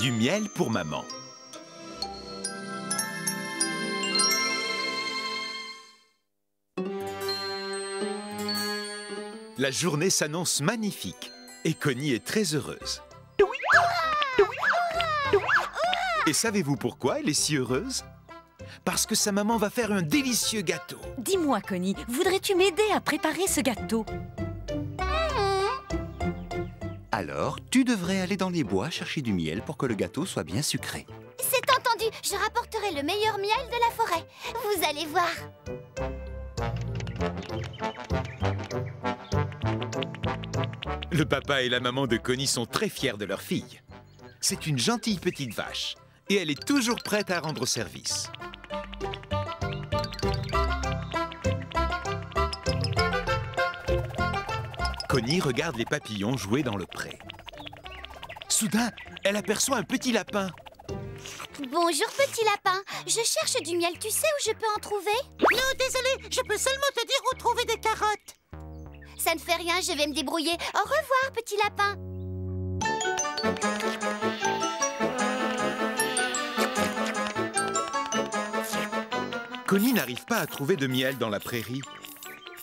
Du miel pour maman. La journée s'annonce magnifique et Connie est très heureuse. Et savez-vous pourquoi elle est si heureuse? Parce que sa maman va faire un délicieux gâteau. Dis-moi, Connie, voudrais-tu m'aider à préparer ce gâteau? Alors, tu devrais aller dans les bois chercher du miel pour que le gâteau soit bien sucré. C'est entendu, je rapporterai le meilleur miel de la forêt. Vous allez voir. Le papa et la maman de Connie sont très fiers de leur fille. C'est une gentille petite vache et elle est toujours prête à rendre service. Connie regarde les papillons jouer dans le pré. Soudain, elle aperçoit un petit lapin. Bonjour, petit lapin. Je cherche du miel. Tu sais où je peux en trouver? Non, désolé, je peux seulement te dire où trouver des carottes. Ça ne fait rien, je vais me débrouiller. Au revoir, petit lapin. Connie n'arrive pas à trouver de miel dans la prairie.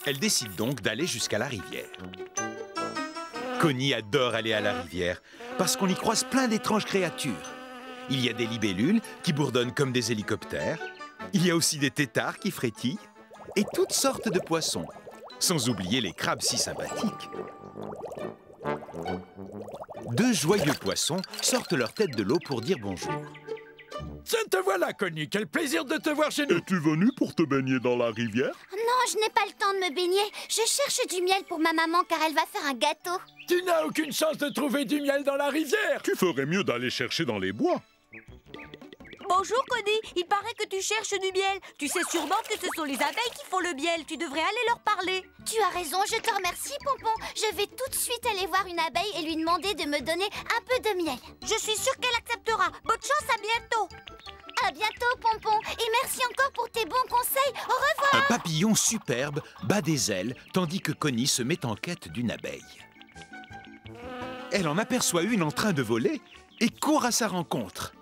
Elle décide donc d'aller jusqu'à la rivière. Connie adore aller à la rivière parce qu'on y croise plein d'étranges créatures. Il y a des libellules qui bourdonnent comme des hélicoptères. Il y a aussi des têtards qui frétillent et toutes sortes de poissons. Sans oublier les crabes si sympathiques. Deux joyeux poissons sortent leur tête de l'eau pour dire bonjour. Tiens, te voilà, Connie. Quel plaisir de te voir chez nous. Es-tu venu pour te baigner dans la rivière? Non, je n'ai pas le temps de me baigner. Je cherche du miel pour ma maman car elle va faire un gâteau. Tu n'as aucune chance de trouver du miel dans la rivière. Tu ferais mieux d'aller chercher dans les bois. Bonjour, Connie. Il paraît que tu cherches du miel. Tu sais sûrement que ce sont les abeilles qui font le miel. Tu devrais aller leur parler. Tu as raison, je te remercie, Pompon. Je vais tout de suite aller voir une abeille et lui demander de me donner un peu de miel. Je suis sûre qu'elle acceptera. Bonne chance, à bientôt. À bientôt, Pompon. Et merci encore pour tes bons conseils. Au revoir. Un papillon superbe bat des ailes tandis que Connie se met en quête d'une abeille. Elle en aperçoit une en train de voler et court à sa rencontre.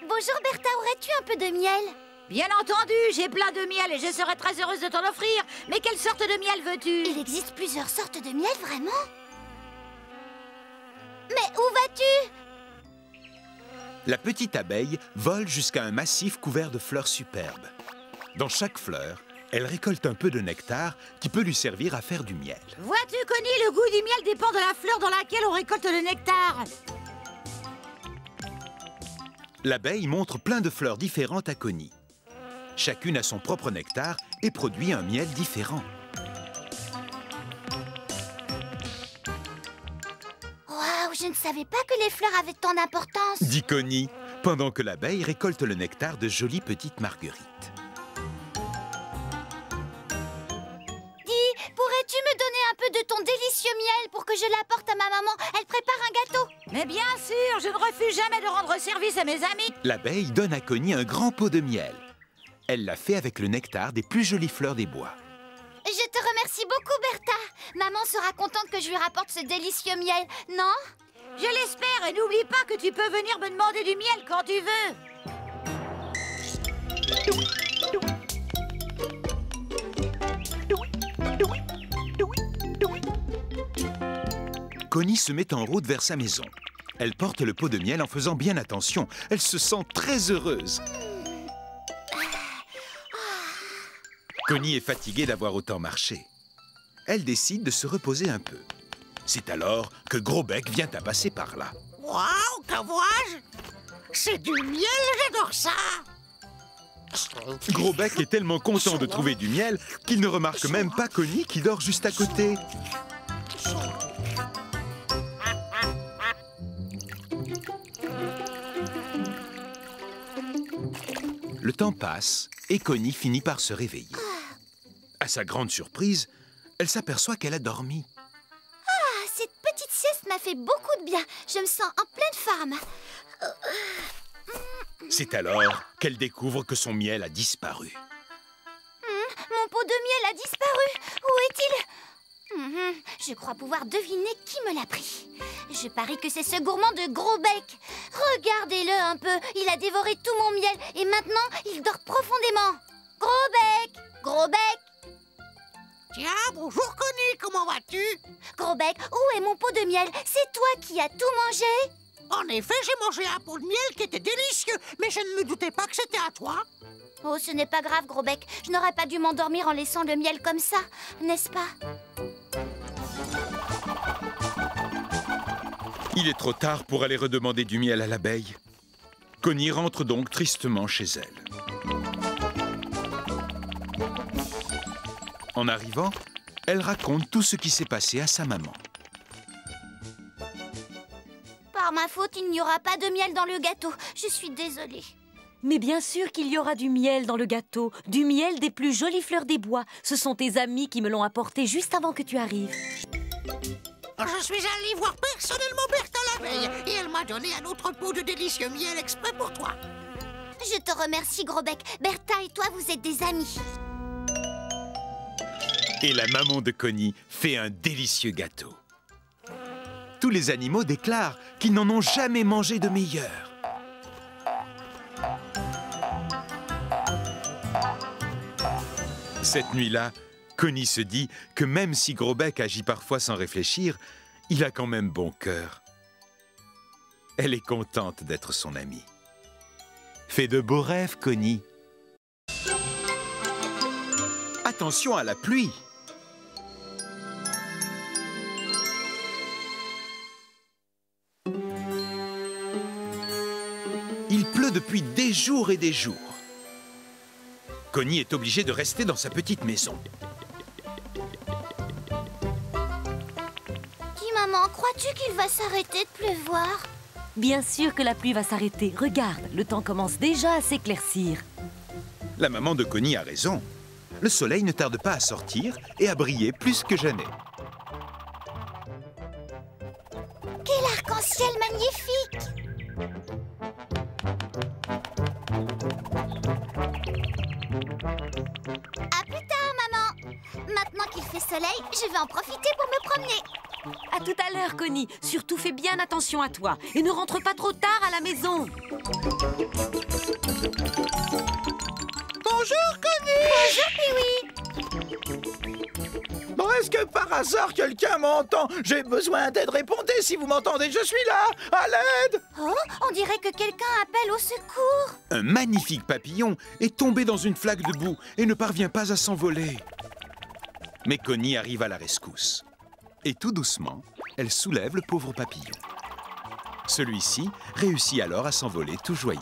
Bonjour, Bertha. Aurais-tu un peu de miel? Bien entendu, j'ai plein de miel et je serais très heureuse de t'en offrir. Mais quelle sorte de miel veux-tu? Il existe plusieurs sortes de miel, vraiment? Mais où vas-tu? La petite abeille vole jusqu'à un massif couvert de fleurs superbes. Dans chaque fleur, elle récolte un peu de nectar qui peut lui servir à faire du miel. Vois-tu, Connie, le goût du miel dépend de la fleur dans laquelle on récolte le nectar. L'abeille montre plein de fleurs différentes à Connie. Chacune a son propre nectar et produit un miel différent. Waouh, je ne savais pas que les fleurs avaient tant d'importance. Dit Connie, pendant que l'abeille récolte le nectar de jolies petites marguerites. Dis, pourrais-tu me donner un peu de ton délicieux miel pour que je l'apporte à ma maman? Elle prépare un gâteau. Mais bien sûr, je ne refuse jamais de rendre service à mes amis. L'abeille donne à Connie un grand pot de miel. Elle l'a fait avec le nectar des plus jolies fleurs des bois. Je te remercie beaucoup, Bertha. Maman sera contente que je lui rapporte ce délicieux miel, non? Je l'espère et n'oublie pas que tu peux venir me demander du miel quand tu veux. Connie se met en route vers sa maison. Elle porte le pot de miel en faisant bien attention. Elle se sent très heureuse. Connie est fatiguée d'avoir autant marché. Elle décide de se reposer un peu. C'est alors que Gros-Bec vient à passer par là. Waouh, que vois-je? C'est du miel, j'adore ça. Gros-Bec est tellement content de trouver du miel qu'il ne remarque même pas Connie qui dort juste à côté. Le temps passe et Connie finit par se réveiller. À sa grande surprise, elle s'aperçoit qu'elle a dormi. Ah, cette petite sieste m'a fait beaucoup de bien. Je me sens en pleine forme. C'est alors qu'elle découvre que son miel a disparu. Mon pot de miel a disparu. Où est-il? Je crois pouvoir deviner qui me l'a pris. Je parie que c'est ce gourmand de gros bec. Regardez-le un peu, il a dévoré tout mon miel et maintenant il dort profondément. Gros bec, gros bec. Tiens, bonjour Connie, comment vas-tu? Gros bec, où est mon pot de miel? C'est toi qui as tout mangé? En effet, j'ai mangé un pot de miel qui était délicieux, mais je ne me doutais pas que c'était à toi. Oh, ce n'est pas grave, gros bec. Je n'aurais pas dû m'endormir en laissant le miel comme ça, n'est-ce pas? Il est trop tard pour aller redemander du miel à l'abeille. Connie rentre donc tristement chez elle. En arrivant, elle raconte tout ce qui s'est passé à sa maman. Par ma faute, il n'y aura pas de miel dans le gâteau. Je suis désolée. Mais bien sûr qu'il y aura du miel dans le gâteau. Du miel des plus jolies fleurs des bois. Ce sont tes amis qui me l'ont apporté juste avant que tu arrives. Je suis allée voir personnellement Bertha la veille et elle m'a donné un autre pot de délicieux miel exprès pour toi. Je te remercie, gros bec. Bertha et toi, vous êtes des amis. Et la maman de Connie fait un délicieux gâteau. Tous les animaux déclarent qu'ils n'en ont jamais mangé de meilleur. Cette nuit-là, Connie se dit que même si Gros-Bec agit parfois sans réfléchir, il a quand même bon cœur. Elle est contente d'être son amie. Fais de beaux rêves, Connie. Attention à la pluie. Il pleut depuis des jours et des jours. Connie est obligée de rester dans sa petite maison. Dis, maman, crois-tu qu'il va s'arrêter de pleuvoir? Bien sûr que la pluie va s'arrêter. Regarde, le temps commence déjà à s'éclaircir. La maman de Connie a raison. Le soleil ne tarde pas à sortir et à briller plus que jamais. Quel arc-en-ciel magnifique! À plus tard, maman. Maintenant qu'il fait soleil, je vais en profiter pour me promener. À tout à l'heure, Connie. Surtout fais bien attention à toi. Et ne rentre pas trop tard à la maison. Bonjour, Connie! Bonjour, Pee-wee. Bon, est-ce que par hasard quelqu'un m'entend? J'ai besoin d'aide, répondez si vous m'entendez, je suis là! À l'aide! Oh, on dirait que quelqu'un appelle au secours. Un magnifique papillon est tombé dans une flaque de boue et ne parvient pas à s'envoler. Mais Connie arrive à la rescousse. Et tout doucement, elle soulève le pauvre papillon. Celui-ci réussit alors à s'envoler tout joyeux.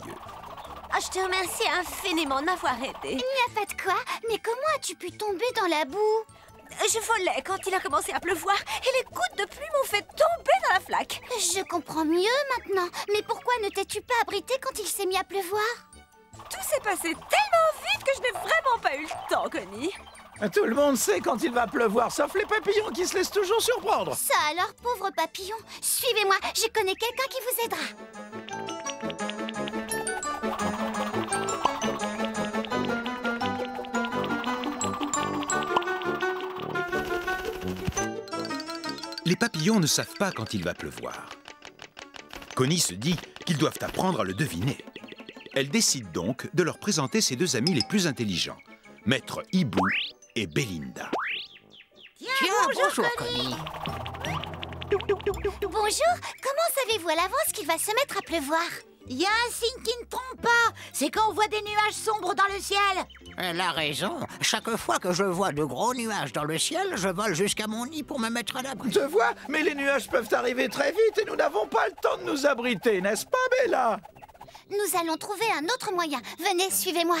Ah, je te remercie infiniment de m'avoir aidé. Il n'y a pas de quoi. Mais comment as-tu pu tomber dans la boue? Je volais quand il a commencé à pleuvoir et les gouttes de pluie m'ont fait tomber dans la flaque. Je comprends mieux maintenant. Mais pourquoi ne t'es-tu pas abrité quand il s'est mis à pleuvoir? Tout s'est passé tellement vite que je n'ai vraiment pas eu le temps, Connie. Tout le monde sait quand il va pleuvoir, sauf les papillons qui se laissent toujours surprendre. Ça alors, pauvre papillon. Suivez-moi, je connais quelqu'un qui vous aidera. Les papillons ne savent pas quand il va pleuvoir. Connie se dit qu'ils doivent apprendre à le deviner. Elle décide donc de leur présenter ses deux amis les plus intelligents, Maître Hibou et Belinda. Tiens, bonjour Connie. Bonjour, comment savez-vous à l'avance qu'il va se mettre à pleuvoir? Il y a un signe qui ne trompe pas. C'est quand on voit des nuages sombres dans le ciel. Elle a raison. Chaque fois que je vois de gros nuages dans le ciel, je vole jusqu'à mon nid pour me mettre à l'abri. Je vois, mais les nuages peuvent arriver très vite et nous n'avons pas le temps de nous abriter, n'est-ce pas, Bella? Nous allons trouver un autre moyen. Venez, suivez-moi.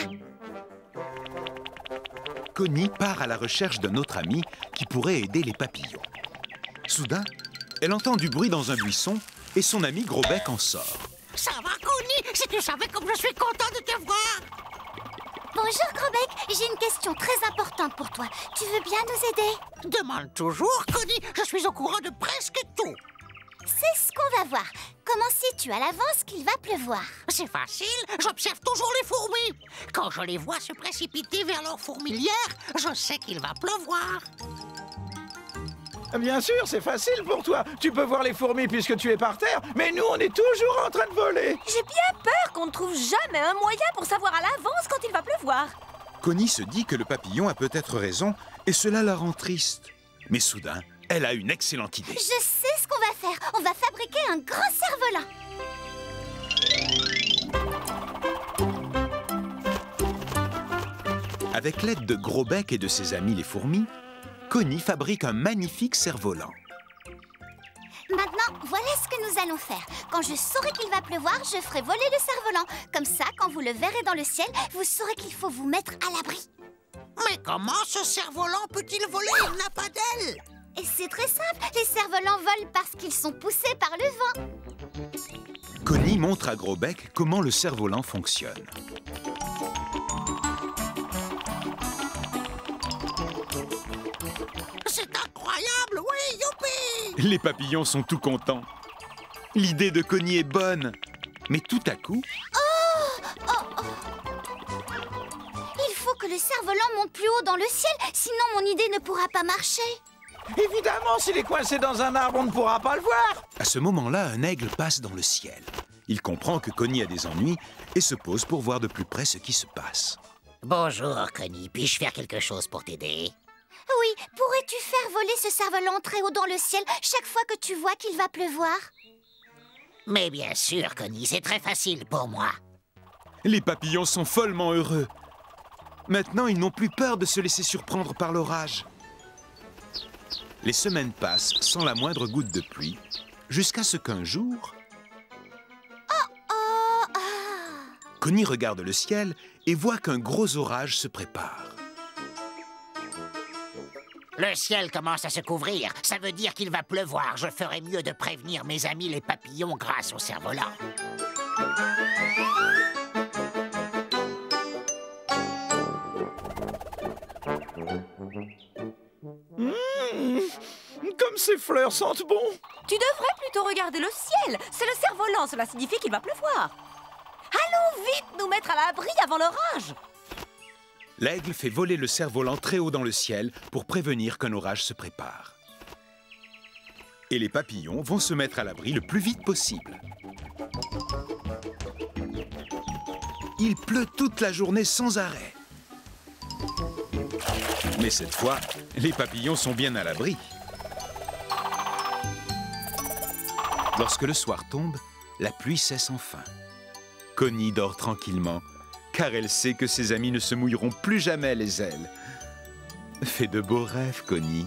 Connie part à la recherche d'un autre ami qui pourrait aider les papillons. Soudain, elle entend du bruit dans un buisson et son ami Gros-Bec en sort. Ça va, Connie? Si tu savais comme je suis content de te voir! Bonjour, Gros-Bec. J'ai une question très importante pour toi. Tu veux bien nous aider? Demande toujours, Connie. Je suis au courant de presque tout. C'est ce qu'on va voir. Comment sais-tu à l'avance qu'il va pleuvoir? C'est facile, j'observe toujours les fourmis. Quand je les vois se précipiter vers leur fourmilière, je sais qu'il va pleuvoir. Bien sûr, c'est facile pour toi. Tu peux voir les fourmis puisque tu es par terre, mais nous, on est toujours en train de voler. J'ai bien peur qu'on ne trouve jamais un moyen pour savoir à l'avance quand il va pleuvoir. Connie se dit que le papillon a peut-être raison et cela la rend triste. Mais soudain, elle a une excellente idée. Je sais ce qu'on va faire. On va fabriquer un grand cerf-volant. Avec l'aide de Gros Bec et de ses amis les fourmis, Connie fabrique un magnifique cerf-volant. Maintenant, voilà ce que nous allons faire. Quand je saurai qu'il va pleuvoir, je ferai voler le cerf-volant. Comme ça, quand vous le verrez dans le ciel, vous saurez qu'il faut vous mettre à l'abri. Mais comment ce cerf-volant peut-il voler? Il n'a pas d'ailes. Et c'est très simple, les cerfs-volants volent parce qu'ils sont poussés par le vent. Connie montre à Gros Bec comment le cerf-volant fonctionne. C'est incroyable, oui, youpi! Les papillons sont tout contents. L'idée de Connie est bonne. Mais tout à coup, Il faut que le cerf-volant monte plus haut dans le ciel, sinon mon idée ne pourra pas marcher. Évidemment, s'il est coincé dans un arbre, on ne pourra pas le voir. à ce moment-là, un aigle passe dans le ciel. Il comprend que Connie a des ennuis et se pose pour voir de plus près ce qui se passe. Bonjour, Connie. Puis-je faire quelque chose pour t'aider? Oui, pourrais-tu faire voler ce cerf-volant très haut dans le ciel chaque fois que tu vois qu'il va pleuvoir? Mais bien sûr, Connie, c'est très facile pour moi. Les papillons sont follement heureux. Maintenant, ils n'ont plus peur de se laisser surprendre par l'orage. Les semaines passent sans la moindre goutte de pluie, jusqu'à ce qu'un jour, Connie regarde le ciel et voit qu'un gros orage se prépare. Le ciel commence à se couvrir. Ça veut dire qu'il va pleuvoir. Je ferais mieux de prévenir mes amis les papillons grâce au cerf-volant. Comme ces fleurs sentent bon. Tu devrais plutôt regarder le ciel. C'est le cerf-volant, cela signifie qu'il va pleuvoir. Allons vite nous mettre à l'abri avant l'orage. L'aigle fait voler le cerf-volant très haut dans le ciel pour prévenir qu'un orage se prépare. Et les papillons vont se mettre à l'abri le plus vite possible. Il pleut toute la journée sans arrêt. Mais cette fois, les papillons sont bien à l'abri. Lorsque le soir tombe, la pluie cesse enfin. Connie dort tranquillement, car elle sait que ses amis ne se mouilleront plus jamais les ailes. Fais de beaux rêves, Connie.